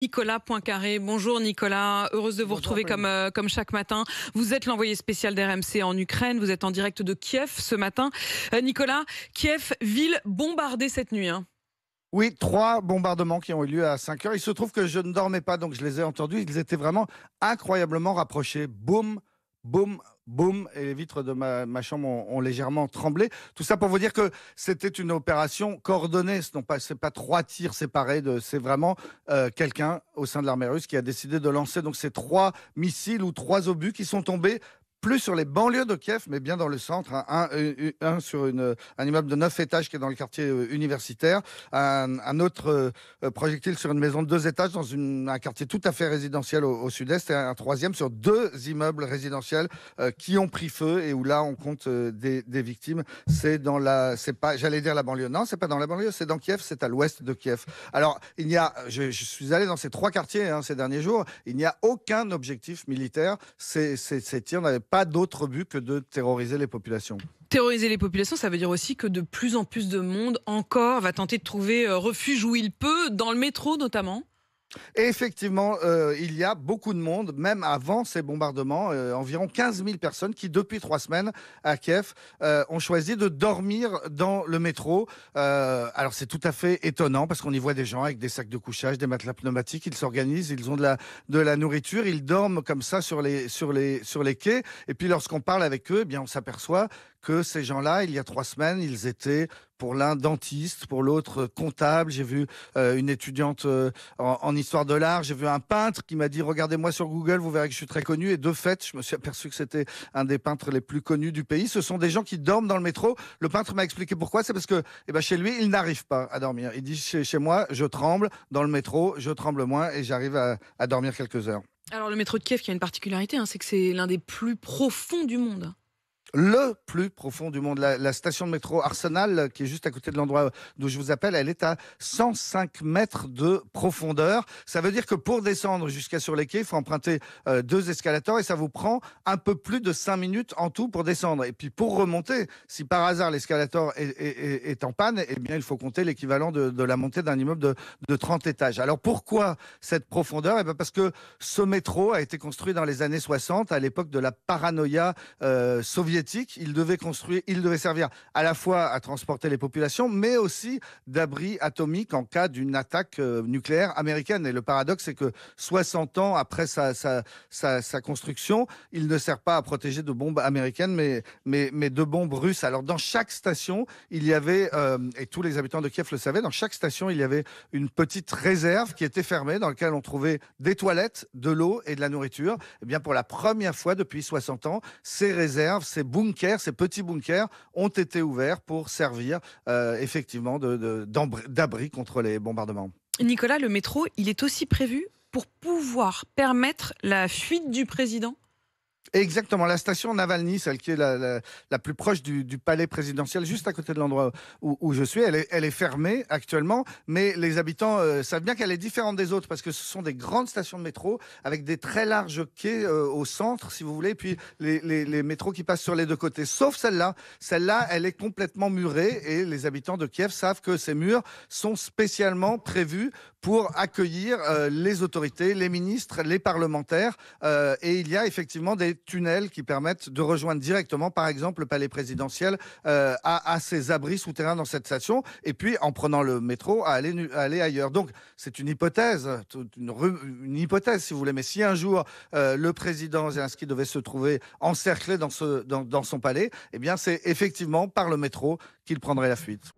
Nicolas Poincaré. Bonjour Nicolas, heureuse de vous Bonjour, retrouver Pauline. comme chaque matin. Vous êtes l'envoyé spécial d'RMC en Ukraine, vous êtes en direct de Kiev ce matin. Nicolas, Kiev, ville bombardée cette nuit. Oui, 3 bombardements qui ont eu lieu à 5 heures. Il se trouve que je ne dormais pas, donc je les ai entendus. Ils étaient vraiment incroyablement rapprochés. Boum, boum, boum. Et les vitres de ma chambre ont légèrement tremblé. Tout ça pour vous dire que c'était une opération coordonnée. C'est pas 3 tirs séparés. C'est vraiment quelqu'un au sein de l'armée russe qui a décidé de lancer donc ces 3 missiles ou 3 obus qui sont tombés plus sur les banlieues de Kiev, mais bien dans le centre. Un sur un immeuble de 9 étages qui est dans le quartier universitaire. Un autre projectile sur une maison de 2 étages dans un quartier tout à fait résidentiel au sud-est. Et un troisième sur 2 immeubles résidentiels qui ont pris feu et où là, on compte des victimes. C'est pas, j'allais dire la banlieue. Non, c'est pas dans la banlieue, c'est dans Kiev, c'est à l'ouest de Kiev. Alors, je suis allé dans ces 3 quartiers ces derniers jours. Il n'y a aucun objectif militaire. Ces tirs n'avaient pas d'autre but que de terroriser les populations. Terroriser les populations, ça veut dire aussi que de plus en plus de monde encore va tenter de trouver refuge où il peut, dans le métro notamment. Et effectivement, il y a beaucoup de monde, même avant ces bombardements, environ 15 000 personnes qui, depuis 3 semaines à Kiev, ont choisi de dormir dans le métro. Alors c'est tout à fait étonnant parce qu'on y voit des gens avec des sacs de couchage, des matelas pneumatiques, ils s'organisent, ils ont de la nourriture, ils dorment comme ça sur les quais. Et puis lorsqu'on parle avec eux, eh bien on s'aperçoit que ces gens-là, il y a 3 semaines, ils étaient pour l'un dentiste, pour l'autre comptable. J'ai vu une étudiante en histoire de l'art. J'ai vu un peintre qui m'a dit « Regardez-moi sur Google, vous verrez que je suis très connu ». Et de fait, je me suis aperçu que c'était un des peintres les plus connus du pays. Ce sont des gens qui dorment dans le métro. Le peintre m'a expliqué pourquoi. C'est parce que chez lui, il n'arrive pas à dormir. Il dit « Chez moi, je tremble. Dans le métro, je tremble moins et j'arrive à dormir quelques heures ». Alors le métro de Kiev qui a une particularité, c'est que c'est l'un des plus profonds du monde. Le plus profond du monde. La station de métro Arsenal, qui est juste à côté de l'endroit d'où je vous appelle, elle est à 105 mètres de profondeur. Ça veut dire que pour descendre jusqu'à sur les quais, il faut emprunter 2 escalators et ça vous prend un peu plus de 5 minutes en tout pour descendre. Et puis pour remonter, si par hasard l'escalator est en panne, eh bien il faut compter l'équivalent de la montée d'un immeuble de 30 étages. Alors pourquoi cette profondeur ? Eh bien parce que ce métro a été construit dans les années 60, à l'époque de la paranoïa soviétique. Il devait servir à la fois à transporter les populations, mais aussi d'abri atomique en cas d'une attaque nucléaire américaine. Et le paradoxe, c'est que 60 ans après sa construction, il ne sert pas à protéger de bombes américaines, mais de bombes russes. Alors dans chaque station, il y avait, et tous les habitants de Kiev le savaient, dans chaque station, il y avait une petite réserve qui était fermée, dans laquelle on trouvait des toilettes, de l'eau et de la nourriture. Et bien pour la première fois depuis 60 ans, ces réserves, ces bunkers, ces petits bunkers ont été ouverts pour servir effectivement d'abri contre les bombardements. Nicolas, le métro, il est aussi prévu pour pouvoir permettre la fuite du président ? Exactement, la station Navalny, celle qui est la plus proche du palais présidentiel, juste à côté de l'endroit où je suis, elle est fermée actuellement, mais les habitants savent bien qu'elle est différente des autres parce que ce sont des grandes stations de métro avec des très larges quais au centre, si vous voulez, puis les métros qui passent sur les 2 côtés, sauf celle-là. Celle-là, elle est complètement murée et les habitants de Kiev savent que ces murs sont spécialement prévus pour accueillir les autorités, les ministres, les parlementaires, et il y a effectivement des tunnels qui permettent de rejoindre directement, par exemple, le palais présidentiel à ses abris souterrains dans cette station, et puis en prenant le métro à aller ailleurs. Donc c'est une hypothèse, une hypothèse si vous voulez, mais si un jour le président Zelensky devait se trouver encerclé dans son palais, eh bien c'est effectivement par le métro qu'il prendrait la fuite.